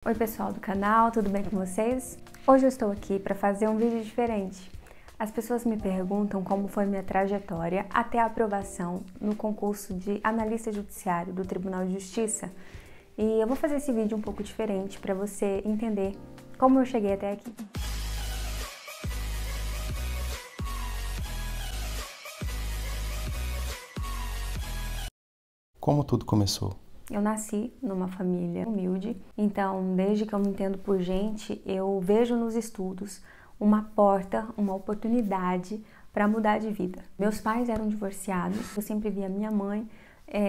Oi pessoal do canal, tudo bem com vocês? Hoje eu estou aqui para fazer um vídeo diferente. As pessoas me perguntam como foi minha trajetória até a aprovação no concurso de analista judiciário do Tribunal de Justiça. E eu vou fazer esse vídeo um pouco diferente para você entender como eu cheguei até aqui. Como tudo começou? Eu nasci numa família humilde, então desde que eu me entendo por gente, eu vejo nos estudos uma porta, uma oportunidade para mudar de vida. Meus pais eram divorciados, eu sempre via minha mãe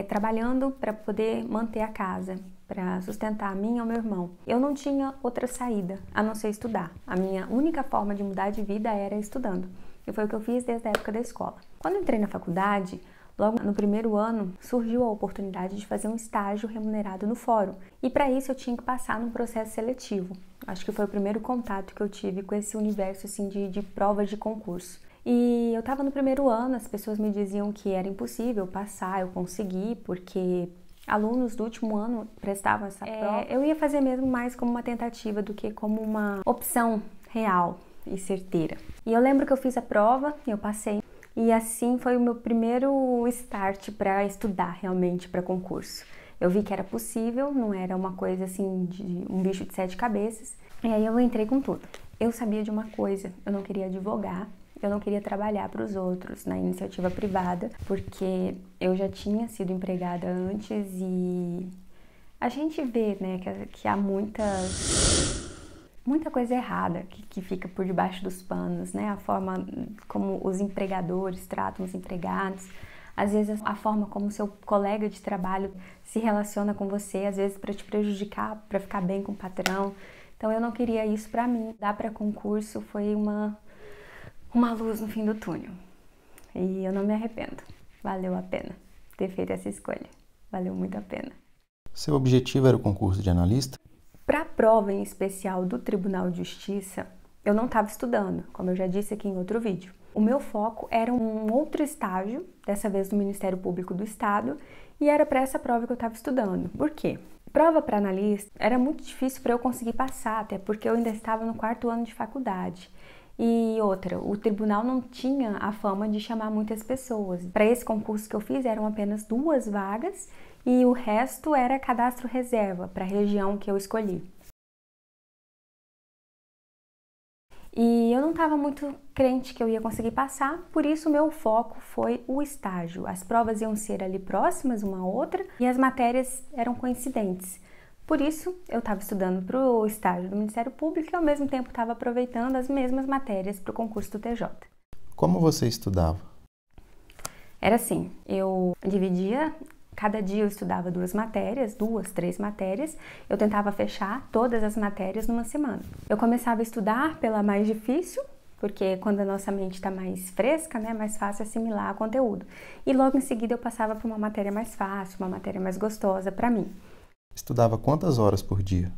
trabalhando para poder manter a casa, para sustentar a mim e o meu irmão. Eu não tinha outra saída a não ser estudar. A minha única forma de mudar de vida era estudando. E foi o que eu fiz desde a época da escola. Quando eu entrei na faculdade, logo no primeiro ano, surgiu a oportunidade de fazer um estágio remunerado no fórum. E para isso eu tinha que passar num processo seletivo. Acho que foi o primeiro contato que eu tive com esse universo assim, de provas de concurso. E eu estava no primeiro ano, as pessoas me diziam que era impossível passar, eu consegui, porque alunos do último ano prestavam essa prova. Eu ia fazer mesmo mais como uma tentativa do que como uma opção real e certeira. E eu lembro que eu fiz a prova, eu passei. E assim foi o meu primeiro start para estudar realmente para concurso. Eu vi que era possível, não era uma coisa assim de um bicho de sete cabeças. E aí eu entrei com tudo. Eu sabia de uma coisa, eu não queria advogar, eu não queria trabalhar para os outros na iniciativa privada, porque eu já tinha sido empregada antes e a gente vê, né, que há muita coisa errada que fica por debaixo dos panos, né? A forma como os empregadores tratam os empregados, às vezes a forma como o seu colega de trabalho se relaciona com você, às vezes para te prejudicar, para ficar bem com o patrão. Então eu não queria isso para mim. Dar para concurso foi uma luz no fim do túnel. E eu não me arrependo. Valeu a pena ter feito essa escolha. Valeu muito a pena. Seu objetivo era o concurso de analista? Para a prova em especial do Tribunal de Justiça, eu não estava estudando, como eu já disse aqui em outro vídeo. O meu foco era um outro estágio, dessa vez do Ministério Público do Estado, e era para essa prova que eu estava estudando. Por quê? Prova para analista era muito difícil para eu conseguir passar, até porque eu ainda estava no 4º ano de faculdade. E outra, o tribunal não tinha a fama de chamar muitas pessoas. Para esse concurso que eu fiz, eram apenas 2 vagas e o resto era cadastro reserva para a região que eu escolhi. E eu não estava muito crente que eu ia conseguir passar, por isso o meu foco foi o estágio. As provas iam ser ali próximas uma à outra e as matérias eram coincidentes. Por isso, eu estava estudando para o estágio do Ministério Público e ao mesmo tempo estava aproveitando as mesmas matérias para o concurso do TJ. Como você estudava? Era assim, eu dividia, cada dia eu estudava 2 matérias, 2, 3 matérias, eu tentava fechar todas as matérias numa semana. Eu começava a estudar pela mais difícil, porque quando a nossa mente está mais fresca, né, é mais fácil assimilar o conteúdo. E logo em seguida eu passava para uma matéria mais fácil, uma matéria mais gostosa para mim. Estudava quantas horas por dia?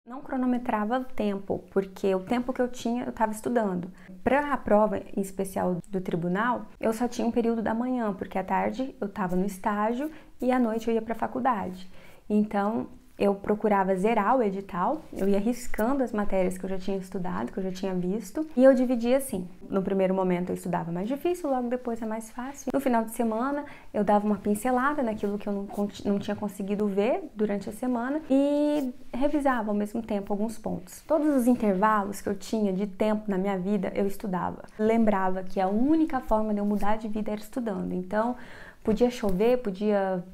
Não cronometrava o tempo, porque o tempo que eu tinha eu estava estudando. Para a prova em especial do tribunal, eu só tinha um período da manhã, porque à tarde eu estava no estágio e à noite eu ia para a faculdade. Então eu procurava zerar o edital, eu ia riscando as matérias que eu já tinha estudado, que eu já tinha visto, e eu dividia assim. No primeiro momento eu estudava mais difícil, logo depois é mais fácil. No final de semana eu dava uma pincelada naquilo que eu não tinha conseguido ver durante a semana e revisava ao mesmo tempo alguns pontos. Todos os intervalos que eu tinha de tempo na minha vida eu estudava. Lembrava que a única forma de eu mudar de vida era estudando. Então podia chover, podia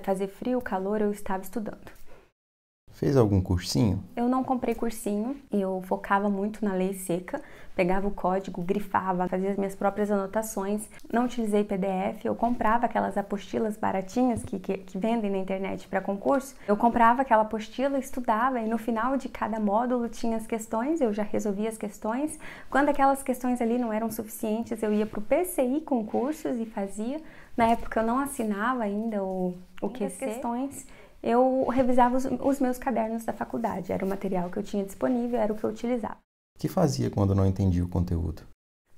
fazer frio, calor, eu estava estudando. Fez algum cursinho? Eu não comprei cursinho, eu focava muito na lei seca, pegava o código, grifava, fazia as minhas próprias anotações, não utilizei PDF, eu comprava aquelas apostilas baratinhas que vendem na internet para concurso, eu comprava aquela apostila, estudava e no final de cada módulo tinha as questões, eu já resolvia as questões, quando aquelas questões ali não eram suficientes, eu ia para o PCI Concursos e fazia, na época eu não assinava ainda o QC, questões. Eu revisava os meus cadernos da faculdade, era o material que eu tinha disponível, era o que eu utilizava. O que fazia quando não entendia o conteúdo?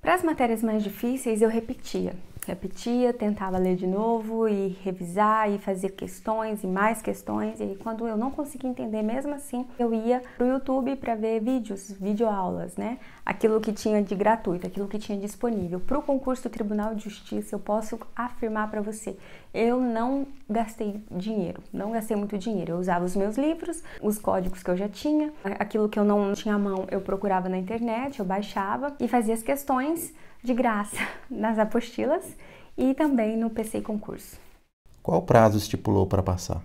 Para as matérias mais difíceis, eu repetia. repetia, tentava ler de novo e revisar e fazer questões e mais questões. E quando eu não conseguia entender mesmo assim, eu ia pro YouTube para ver vídeos, videoaulas, né? Aquilo que tinha de gratuito, aquilo que tinha disponível. Pro concurso do Tribunal de Justiça, eu posso afirmar para você, eu não gastei dinheiro, não gastei muito dinheiro. Eu usava os meus livros, os códigos que eu já tinha, aquilo que eu não tinha à mão, eu procurava na internet, eu baixava e fazia as questões de graça nas apostilas e também no PC Concurso. Qual prazo estipulou para passar?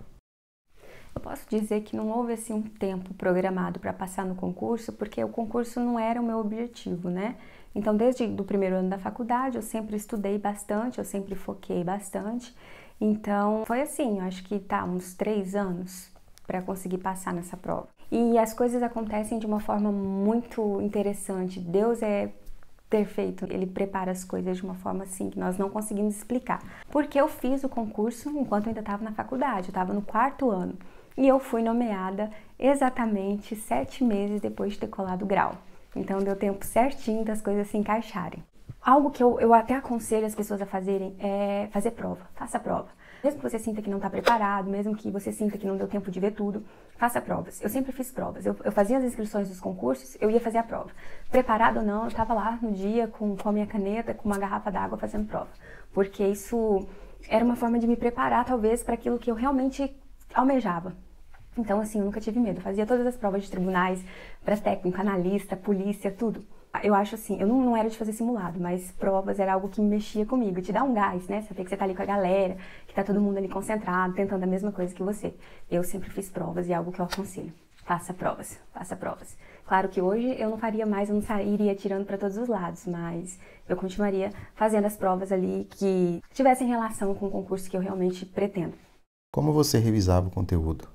Eu posso dizer que não houve assim um tempo programado para passar no concurso, porque o concurso não era o meu objetivo, né? Então, desde o primeiro ano da faculdade, eu sempre estudei bastante, eu sempre foquei bastante. Então, foi assim, acho que uns 3 anos para conseguir passar nessa prova. E as coisas acontecem de uma forma muito interessante. Deus é perfeito, ele prepara as coisas de uma forma assim que nós não conseguimos explicar. Porque eu fiz o concurso enquanto eu ainda estava na faculdade, eu estava no 4º ano. E eu fui nomeada exatamente 7 meses depois de ter colado o grau. Então deu tempo certinho das coisas se encaixarem. Algo que eu até aconselho as pessoas a fazerem é fazer prova, faça a prova. Mesmo que você sinta que não está preparado, mesmo que você sinta que não deu tempo de ver tudo, faça provas. Eu sempre fiz provas. Eu fazia as inscrições dos concursos, eu ia fazer a prova. Preparado ou não, eu estava lá no dia com a minha caneta, com uma garrafa d'água fazendo prova. Porque isso era uma forma de me preparar, talvez, para aquilo que eu realmente almejava. Então, assim, eu nunca tive medo. Eu fazia todas as provas de tribunais, para técnico, analista, polícia, tudo. Eu acho assim, eu não era de fazer simulado, mas provas era algo que mexia comigo, te dá um gás, né? Saber que você tá ali com a galera, que tá todo mundo ali concentrado, tentando a mesma coisa que você. Eu sempre fiz provas e é algo que eu aconselho. Faça provas, faça provas. Claro que hoje eu não faria mais, eu não sairia tirando para todos os lados, mas eu continuaria fazendo as provas ali que tivessem relação com o concurso que eu realmente pretendo. Como você revisava o conteúdo?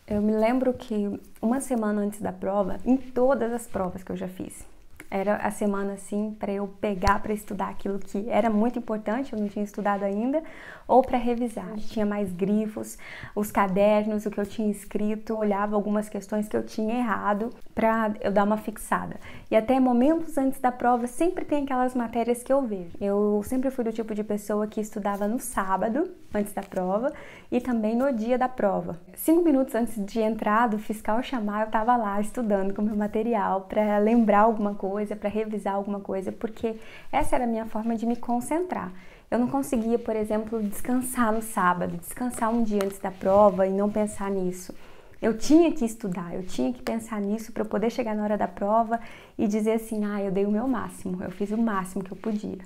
Eu me lembro que uma semana antes da prova, em todas as provas que eu já fiz, era a semana assim para eu pegar para estudar aquilo que era muito importante, eu não tinha estudado ainda, ou para revisar. Tinha mais grifos, os cadernos, o que eu tinha escrito, olhava algumas questões que eu tinha errado para eu dar uma fixada. E até momentos antes da prova sempre tem aquelas matérias que eu vejo. Eu sempre fui do tipo de pessoa que estudava no sábado, antes da prova, e também no dia da prova. 5 minutos antes de entrar do fiscal chamar, eu estava lá estudando com o meu material para lembrar alguma coisa, para revisar alguma coisa, porque essa era a minha forma de me concentrar. Eu não conseguia, por exemplo, descansar no sábado, descansar um dia antes da prova e não pensar nisso. Eu tinha que estudar, eu tinha que pensar nisso para eu poder chegar na hora da prova e dizer assim, eu dei o meu máximo, eu fiz o máximo que eu podia.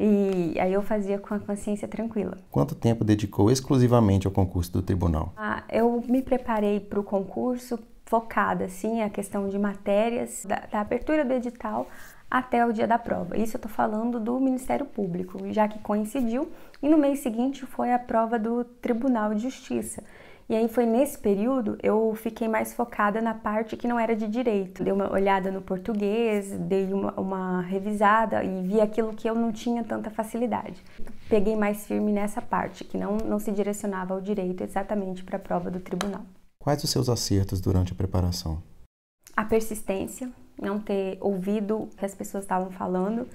E aí eu fazia com a consciência tranquila. Quanto tempo dedicou exclusivamente ao concurso do tribunal? Eu me preparei para o concurso focada, assim, a questão de matérias, da abertura do edital até o dia da prova. Isso eu tô falando do Ministério Público, já que coincidiu, e no mês seguinte foi a prova do Tribunal de Justiça. E aí foi nesse período eu fiquei mais focada na parte que não era de direito. Dei uma olhada no português, dei uma revisada e vi aquilo que eu não tinha tanta facilidade. Peguei mais firme nessa parte, que não se direcionava ao direito exatamente para a prova do tribunal. Quais os seus acertos durante a preparação? A persistência, não ter ouvido o que as pessoas estavam falando,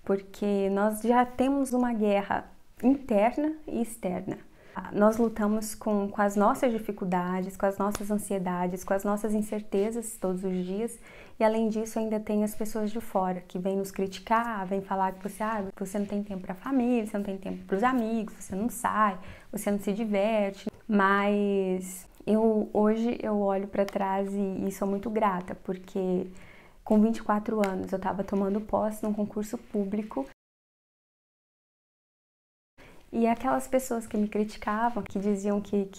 porque nós já temos uma guerra interna e externa. Nós lutamos com as nossas dificuldades, com as nossas ansiedades, com as nossas incertezas todos os dias, e além disso ainda tem as pessoas de fora que vêm nos criticar, vêm falar que você não tem tempo para a família, você não tem tempo para os amigos, você não sai, você não se diverte, mas hoje eu olho para trás e sou muito grata, porque com 24 anos eu estava tomando posse num concurso público. E aquelas pessoas que me criticavam, que diziam que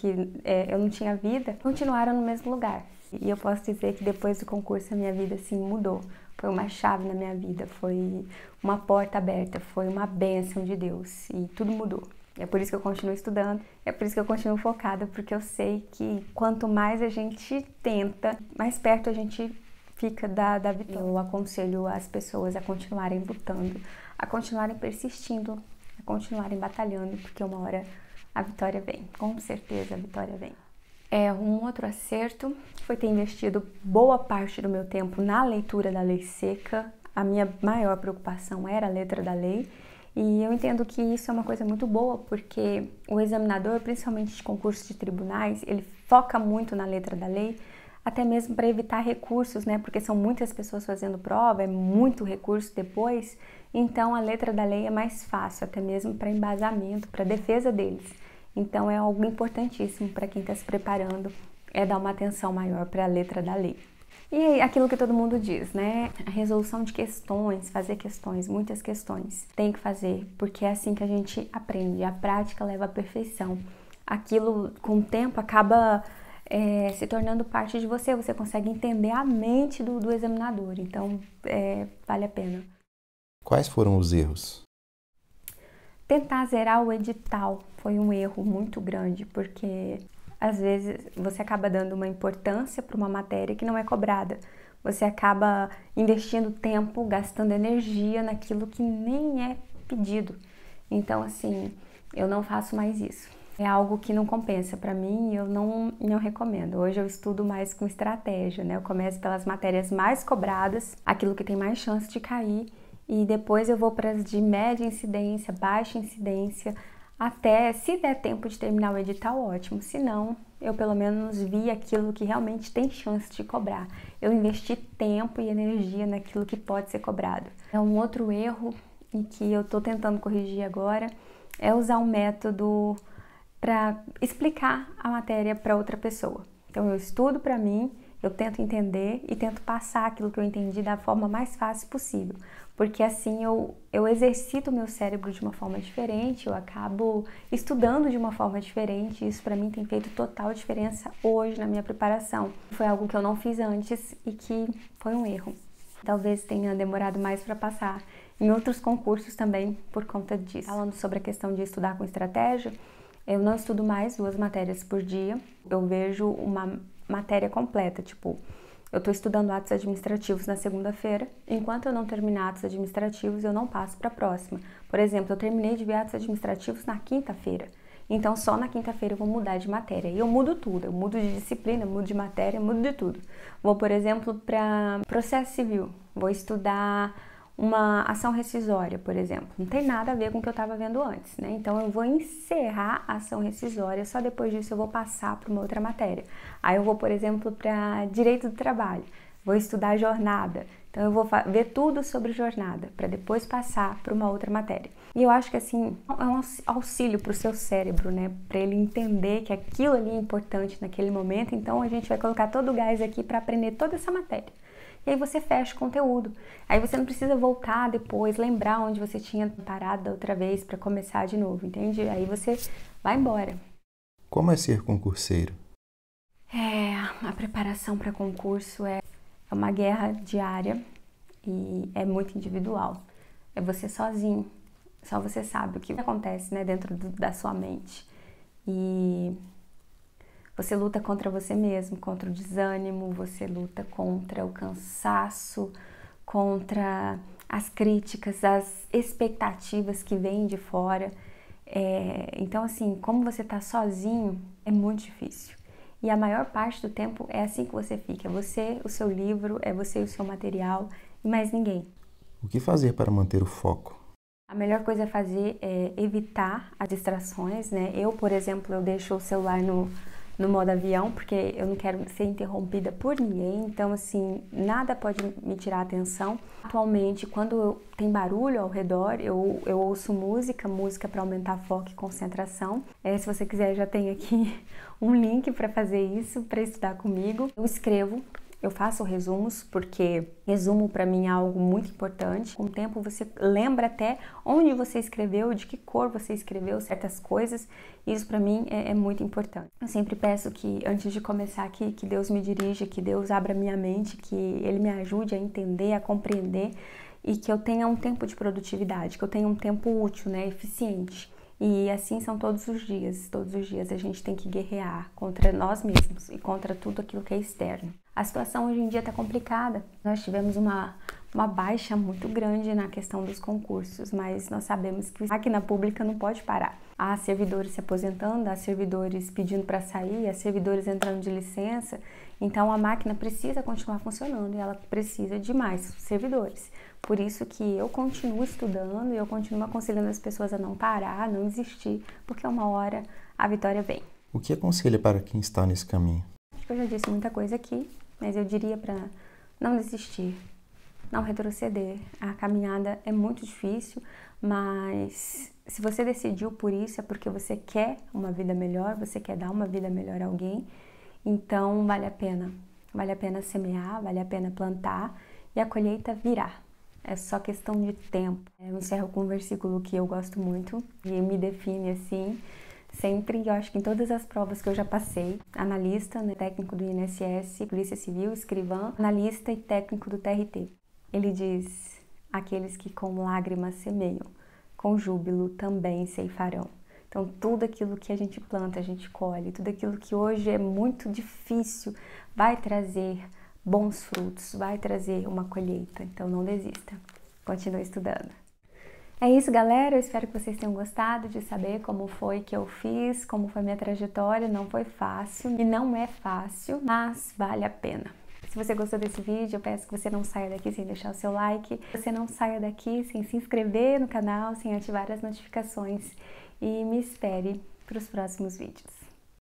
eu não tinha vida, continuaram no mesmo lugar. E eu posso dizer que depois do concurso a minha vida assim mudou. Foi uma chave na minha vida, foi uma porta aberta, foi uma bênção de Deus e tudo mudou. É por isso que eu continuo estudando, é por isso que eu continuo focada, porque eu sei que quanto mais a gente tenta, mais perto a gente fica da vitória. Eu aconselho as pessoas a continuarem lutando, a continuarem persistindo, a continuarem batalhando, porque uma hora a vitória vem, com certeza a vitória vem. Um outro acerto foi ter investido boa parte do meu tempo na leitura da lei seca. A minha maior preocupação era a letra da lei E eu entendo que isso é uma coisa muito boa, porque o examinador, principalmente de concursos de tribunais, ele foca muito na letra da lei, até mesmo para evitar recursos, né? Porque são muitas pessoas fazendo prova, é muito recurso depois, então a letra da lei é mais fácil, até mesmo para embasamento, para defesa deles. Então é algo importantíssimo para quem está se preparando, é dar uma atenção maior para a letra da lei. E aquilo que todo mundo diz, né? A resolução de questões, fazer questões, muitas questões. Tem que fazer, porque é assim que a gente aprende. A prática leva à perfeição. Aquilo, com o tempo, acaba se tornando parte de você. Você consegue entender a mente do examinador. Então, vale a pena. Quais foram os erros? Tentar zerar o edital foi um erro muito grande, porque às vezes você acaba dando uma importância para uma matéria que não é cobrada. Você acaba investindo tempo, gastando energia naquilo que nem é pedido. Então, assim, eu não faço mais isso. É algo que não compensa para mim e eu não recomendo. Hoje eu estudo mais com estratégia, né? Eu começo pelas matérias mais cobradas, aquilo que tem mais chance de cair, e depois eu vou para as de média incidência, baixa incidência, até, se der tempo de terminar o edital, ótimo. Se não, eu pelo menos vi aquilo que realmente tem chance de cobrar. Eu investi tempo e energia naquilo que pode ser cobrado. É um outro erro e que eu estou tentando corrigir agora, é usar um método para explicar a matéria para outra pessoa. Então eu estudo para mim, eu tento entender e tento passar aquilo que eu entendi da forma mais fácil possível, porque assim eu exercito o meu cérebro de uma forma diferente, eu acabo estudando de uma forma diferente, e isso para mim tem feito total diferença hoje na minha preparação. Foi algo que eu não fiz antes e que foi um erro. Talvez tenha demorado mais para passar em outros concursos também por conta disso. Falando sobre a questão de estudar com estratégia, eu não estudo mais 2 matérias por dia, eu vejo uma matéria completa, tipo, eu estou estudando atos administrativos na segunda-feira, enquanto eu não terminar atos administrativos, eu não passo para a próxima. Por exemplo, eu terminei de ver atos administrativos na quinta-feira, então só na quinta-feira eu vou mudar de matéria. E eu mudo tudo, eu mudo de disciplina, mudo de matéria, mudo de tudo. Vou, por exemplo, para processo civil, vou estudar uma ação rescisória, por exemplo. Não tem nada a ver com o que eu estava vendo antes, né? Então eu vou encerrar a ação rescisória, só depois disso eu vou passar para uma outra matéria. Aí eu vou, por exemplo, para direito do trabalho, vou estudar jornada. Então eu vou ver tudo sobre jornada, para depois passar para uma outra matéria. E eu acho que assim, é um auxílio para o seu cérebro, né? Para ele entender que aquilo ali é importante naquele momento, então a gente vai colocar todo o gás aqui para aprender toda essa matéria. E aí você fecha o conteúdo. Aí você não precisa voltar depois, lembrar onde você tinha parado da outra vez para começar de novo, entende? Aí você vai embora. Como é ser concurseiro? A preparação para concurso é uma guerra diária e é muito individual. É você sozinho, só você sabe o que acontece, né, dentro da sua mente. E você luta contra você mesmo, contra o desânimo, você luta contra o cansaço, contra as críticas, as expectativas que vêm de fora. Então, assim, como você está sozinho, é muito difícil. E a maior parte do tempo é assim que você fica. É você, o seu livro, é você e o seu material e mais ninguém. O que fazer para manter o foco? A melhor coisa a fazer é evitar as distrações, né? Eu, por exemplo, eu deixo o celular no modo avião, porque eu não quero ser interrompida por ninguém, então assim, nada pode me tirar a atenção. Atualmente, quando tem barulho ao redor, eu ouço música para aumentar foco e concentração. Se você quiser, já tem aqui um link para fazer isso, para estudar comigo. Eu escrevo. Eu faço resumos, porque resumo para mim é algo muito importante. Com o tempo você lembra até onde você escreveu, de que cor você escreveu certas coisas. Isso para mim é muito importante. Eu sempre peço que antes de começar aqui, que Deus me dirija, que Deus abra minha mente, que Ele me ajude a entender, a compreender e que eu tenha um tempo de produtividade, que eu tenha um tempo útil, né, eficiente. E assim são todos os dias a gente tem que guerrear contra nós mesmos e contra tudo aquilo que é externo. A situação hoje em dia está complicada. Nós tivemos uma uma baixa muito grande na questão dos concursos, mas nós sabemos que a máquina pública não pode parar. Há servidores se aposentando, há servidores pedindo para sair, há servidores entrando de licença, então a máquina precisa continuar funcionando e ela precisa de mais servidores. Por isso que eu continuo estudando e eu continuo aconselhando as pessoas a não parar, a não desistir, porque uma hora a vitória vem. O que aconselha para quem está nesse caminho? Acho que eu já disse muita coisa aqui, mas eu diria para não desistir, não retroceder. A caminhada é muito difícil, mas se você decidiu por isso é porque você quer uma vida melhor, você quer dar uma vida melhor a alguém, então vale a pena. Vale a pena semear, vale a pena plantar e a colheita virá. É só questão de tempo. Eu encerro com um versículo que eu gosto muito e me define assim, sempre, eu acho que em todas as provas que eu já passei, analista, né, técnico do INSS, Polícia Civil, escrivã, analista e técnico do TRT. Ele diz, aqueles que com lágrimas semeiam, com júbilo também ceifarão. Então, tudo aquilo que a gente planta, a gente colhe, tudo aquilo que hoje é muito difícil, vai trazer bons frutos, vai trazer uma colheita. Então, não desista, continue estudando. É isso, galera, eu espero que vocês tenham gostado de saber como foi que eu fiz, como foi minha trajetória. Não foi fácil e não é fácil, mas vale a pena. Se você gostou desse vídeo, eu peço que você não saia daqui sem deixar o seu like, que você não saia daqui sem se inscrever no canal, sem ativar as notificações e me espere para os próximos vídeos.